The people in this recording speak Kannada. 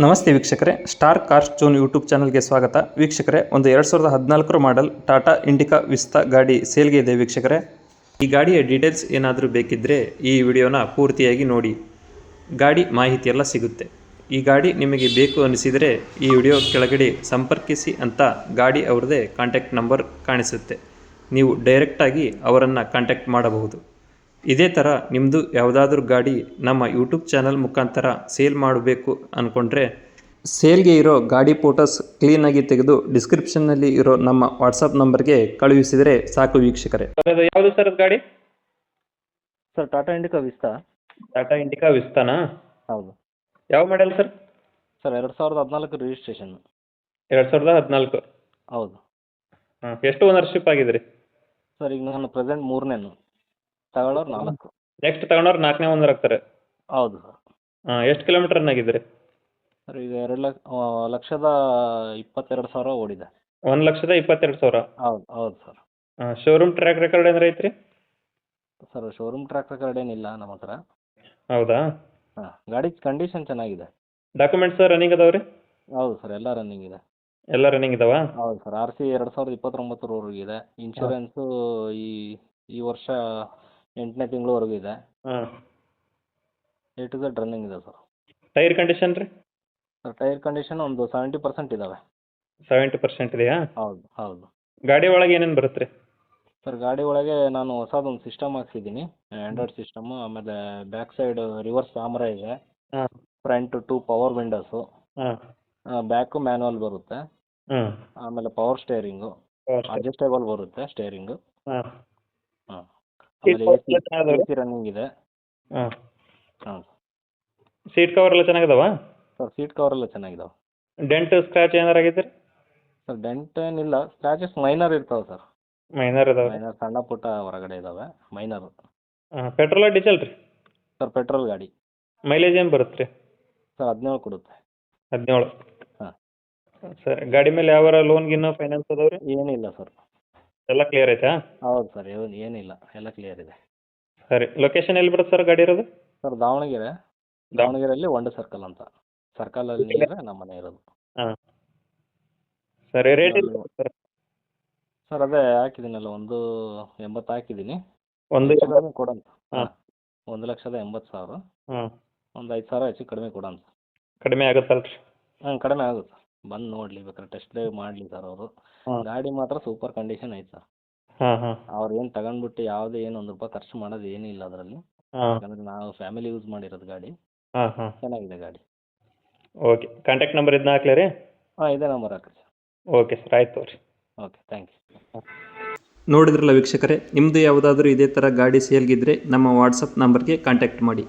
ನಮಸ್ತೆ ವೀಕ್ಷಕರೇ, ಸ್ಟಾರ್ ಕಾರ್ಸ್ ಜೋನ್ ಯೂಟ್ಯೂಬ್ ಚಾನಲ್ಗೆ ಸ್ವಾಗತ. ವೀಕ್ಷಕರೇ, ಒಂದು 2014 ಮಾಡೆಲ್ ಟಾಟಾ ಇಂಡಿಕಾ ವಿಸ್ತಾ ಗಾಡಿ ಸೇಲ್ಗೆ ಇದೆ ವೀಕ್ಷಕರೇ. ಈ ಗಾಡಿಯ ಡೀಟೇಲ್ಸ್ ಏನಾದರೂ ಬೇಕಿದ್ದರೆ ಈ ವಿಡಿಯೋನ ಪೂರ್ತಿಯಾಗಿ ನೋಡಿ, ಗಾಡಿ ಮಾಹಿತಿ ಎಲ್ಲ ಸಿಗುತ್ತೆ. ಈ ಗಾಡಿ ನಿಮಗೆ ಬೇಕು ಅನಿಸಿದರೆ ಈ ವಿಡಿಯೋ ಕೆಳಗಡೆ ಸಂಪರ್ಕಿಸಿ ಅಂತ ಗಾಡಿ ಅವ್ರದ್ದೇ ಕಾಂಟ್ಯಾಕ್ಟ್ ನಂಬರ್ ಕಾಣಿಸುತ್ತೆ. ನೀವು ಡೈರೆಕ್ಟಾಗಿ ಅವರನ್ನು ಕಾಂಟ್ಯಾಕ್ಟ್ ಮಾಡಬಹುದು. ಇದೇ ಥರ ನಿಮ್ಮದು ಯಾವುದಾದ್ರೂ ಗಾಡಿ ನಮ್ಮ ಯೂಟ್ಯೂಬ್ ಚಾನಲ್ ಮುಖಾಂತರ ಸೇಲ್ ಮಾಡಬೇಕು ಅಂದ್ಕೊಂಡ್ರೆ ಸೇಲ್ಗೆ ಇರೋ ಗಾಡಿ ಫೋಟೋಸ್ ಕ್ಲೀನಾಗಿ ತೆಗೆದು ಡಿಸ್ಕ್ರಿಪ್ಷನ್ನಲ್ಲಿ ಇರೋ ನಮ್ಮ ವಾಟ್ಸಪ್ ನಂಬರ್ಗೆ ಕಳುಹಿಸಿದರೆ ಸಾಕು ವೀಕ್ಷಕರೇ. ಯಾವುದು ಸರ್ ಅದು ಗಾಡಿ? Sir Tata Indica Vista. Tata Indica ವಿಸ್ತಾನಾ? ಹೌದು ಯಾವ ಮಾಡೆಲ್ ಸರ್? Sir 2014 registration. 2014. ಹೌದು. ಹಾಂ, ಎಷ್ಟು ಓನರ್ಶಿಪ್ ಆಗಿದ್ರಿ ಸರ್ ಈಗ ನಾನು ಪ್ರೆಸೆಂಟ್ 3ನೇನು, ತಗೊಳ್ಳೋರು 4. ನೆಕ್ಸ್ಟ್ ತಗೊಂಡವ್ರು 4ನೇ ಓನರ್ ಆಗ್ತಾರೆ. ಹೌದು ಸರ್. ಹಾಂ, ಎಷ್ಟು ಕಿಲೋಮೀಟರ್ ರನ್ ಆಗಿದ್ರಿ? ಸರ್ ಈಗ 2,22,000 ಓಡಿದೆ. 1,22,000. ಹೌದು ಹೌದು ಸರ್. ಹಾಂ, ಶೋರೂಮ್ ಟ್ರ್ಯಾಕ್ ರೆಕಾರ್ಡ್ ಏನಾರ ಐತ್ರಿ? ಸರ್ ಶೋರೂಮ್ ಟ್ರ್ಯಾಕ್ ರೆಕಾರ್ಡ್ ಏನಿಲ್ಲ ನಮ್ಮ ಹತ್ರ. ಹೌದಾ? ಹಾಂ, ಗಾಡಿ ಕಂಡೀಷನ್ ಚೆನ್ನಾಗಿದೆ. ಡಾಕ್ಯುಮೆಂಟ್ಸ್ ರನ್ನಿಂಗ್ ಅದಾವ್ರಿ? ಹೌದು ಸರ್, ಎಲ್ಲ ರನ್ನಿಂಗ್ ಇದೆ. ಎಲ್ಲ ರನ್ನಿಂಗ್ ಇದಾವ? ಹೌದು ಸರ್. RC 2029 ಇದೆ. ಇನ್ಶೂರೆನ್ಸು ಈ ವರ್ಷ 8ನೇ ತಿಂಗಳವರೆಗೂ ಇದೆ. ಹಾಂ. A to Z ರನ್ನಿಂಗ್ ಇದೆ ಸರ್. ಟೈರ್ ಕಂಡೀಷನ್ ರೀ? ಸರ್ ಟೈರ್ ಕಂಡೀಷನ್ ಒಂದು 70% ಇದ್ದಾವೆ. 70% ಇದೆಯಾ? ಹೌದು ಹೌದು. ಗಾಡಿ ಒಳಗೆ ಏನೇನು ಬರುತ್ತೆ ರೀ? ಸರ್ ಗಾಡಿ ಒಳಗೆ ನಾನು ಹೊಸದೊಂದು ಸಿಸ್ಟಮ್ ಹಾಕ್ಸಿದ್ದೀನಿ, ಆ್ಯಂಡ್ರಾಯ್ಡ್ ಸಿಸ್ಟಮು. ಆಮೇಲೆ ಬ್ಯಾಕ್ ಸೈಡ್ ರಿವರ್ಸ್ ಕ್ಯಾಮ್ರಾ ಇದೆ. ಹಾಂ. Front 2 power windows. ಹಾಂ. ಬ್ಯಾಕು ಮ್ಯಾನುವಲ್ ಬರುತ್ತೆ. ಹಾಂ. ಆಮೇಲೆ ಪವರ್ ಸ್ಟೇರಿಂಗು, ಅಡ್ಜಸ್ಟೇಬಲ್ ಬರುತ್ತೆ ಸ್ಟೇರಿಂಗು. ಹಾಂ. ಹಾಂ. ಆಮೇಲೆ AC ರನ್ನಿಂಗ್ ಇದೆ. ಹಾಂ. ಹಾಂ. ಸೀಟ್ ಕವರ್ ಎಲ್ಲ ಚೆನ್ನಾಗಿದಾವ? ಸರ್ ಸೀಟ್ ಕವರ್ ಎಲ್ಲ ಚೆನ್ನಾಗಿದಾವೆ. ಡೆಂಟ್ ಸ್ಕ್ರಾಚ್ ಏನಾರು ಆಗೈತೆ ರೀ? ಸರ್ ಡೆಂಟ್ ಏನಿಲ್ಲ, ಸ್ಕ್ರಾಚಸ್ ಮೈನರ್ ಇರ್ತಾವೆ ಸರ್. ಮೈನರ್ ಇದಾವೆ? ಮೈನರ್ ಸಣ್ಣ ಪುಟ್ಟ ಹೊರಗಡೆ ಇದ್ದಾವೆ, ಮೈನರು. ಹಾಂ. ಪೆಟ್ರೋಲ ಡೀಸೆಲ್ ರೀ? ಸರ್ ಪೆಟ್ರೋಲ್ ಗಾಡಿ. ಮೈಲೇಜ್ ಏನು ಬರುತ್ತೆ ರೀ? ಸರ್ 17 ಕೊಡುತ್ತೆ. 17. ಹಾಂ. ಸರಿ, ಗಾಡಿ ಮೇಲೆ ಯಾವ ಲೋನ್ ಗಿನ್ನ ಫೈನಾನ್ಸ್ ಅದಾವೆ ರೀ? ಏನಿಲ್ಲ ಸರ್. ಎಲ್ಲ ಕ್ಲಿಯರ್ ಐತಾ? ಹೌದು ಸರ್, ಏನಿಲ್ಲ, ಎಲ್ಲ ಕ್ಲಿಯರ್ ಇದೆ. ಸರಿ, ಲೊಕೇಶನ್ ಎಲ್ಲಿ ಬರುತ್ತೆ ಸರ್ ಗಾಡಿ ಇರೋದು? ಸರ್ ದಾವಣಗೆರೆಯಲ್ಲಿ ಒಂಡೆ ಸರ್ಕಲ್ ಅಂತ, ಸರ್ಕಲಲ್ಲಿ ನಮ್ಮ ಮನೆ ಇರೋದು. ಹಾಂ. ಸರಿ, ರೇಟ್ ಇಲ್ಲ ಸರ್? ಸರ್ ಅದೇ ಹಾಕಿದ್ದೀನಲ್ಲ, 1,80,000 ಹಾಕಿದ್ದೀನಿ. ಒಂದು ಕೊಡೋಣ. ಹಾಂ. 1,80,000. ಹಾಂ. ಒಂದು 5,000 ಹೆಚ್ಚು ಕಡಿಮೆ ಕೊಡೋಣ. ಕಡಿಮೆ ಆಗುತ್ತಲ್ಲ ರೀ? ಹಾಂ, ಕಡಿಮೆ ಆಗುತ್ತೆ. ಬಂದು ನೋಡಲಿ, ಬೇಕಾದ್ರೆ ಟೆಸ್ಟ್ ಡ್ರೈವ್ ಮಾಡಲಿ ಸರ್ ಅವರು. ಗಾಡಿ ಮಾತ್ರ ಸೂಪರ್ ಕಂಡೀಷನ್ ಐತೆ ಸರ್. ಹಾಂ ಹಾಂ. ಅವ್ರು ಏನು ತಗೊಂಡ್ಬಿಟ್ಟು ಯಾವುದೇ ಏನು ₹1 ಖರ್ಚು ಮಾಡೋದು ಏನಿಲ್ಲ ಅದರಲ್ಲಿ. ಹಾಂ. ಯಾಕಂದರೆ ನಾವು ಫ್ಯಾಮಿಲಿ ಯೂಸ್ ಮಾಡಿರೋದು ಗಾಡಿ. ಹಾಂ ಹಾಂ. ಚೆನ್ನಾಗಿದೆ ಗಾಡಿ. ಓಕೆ, ಕಾಂಟ್ಯಾಕ್ಟ್ ನಂಬರ್ ಇದನ್ನ ಹಾಕ್ಲೇ ರೀ? ಹಾಂ, ಇದೇ ನಂಬರ್ ಹಾಕಿ ಸರ್. ಓಕೆ ಸರ್, ಆಯ್ತು ರೀ. Okay, thank you. ನೋಡಿದ್ರಲ್ಲ ವೀಕ್ಷಕರೇ, ನಿಮ್ಮದು ಯಾವುದಾದ್ರೂ ಇದೇ ಥರ ಗಾಡಿ ಸೇಲ್ಗಿದ್ರೆ ನಮ್ಮ ವಾಟ್ಸಪ್ ನಂಬರ್ಗೆ ಕಾಂಟ್ಯಾಕ್ಟ್ ಮಾಡಿ.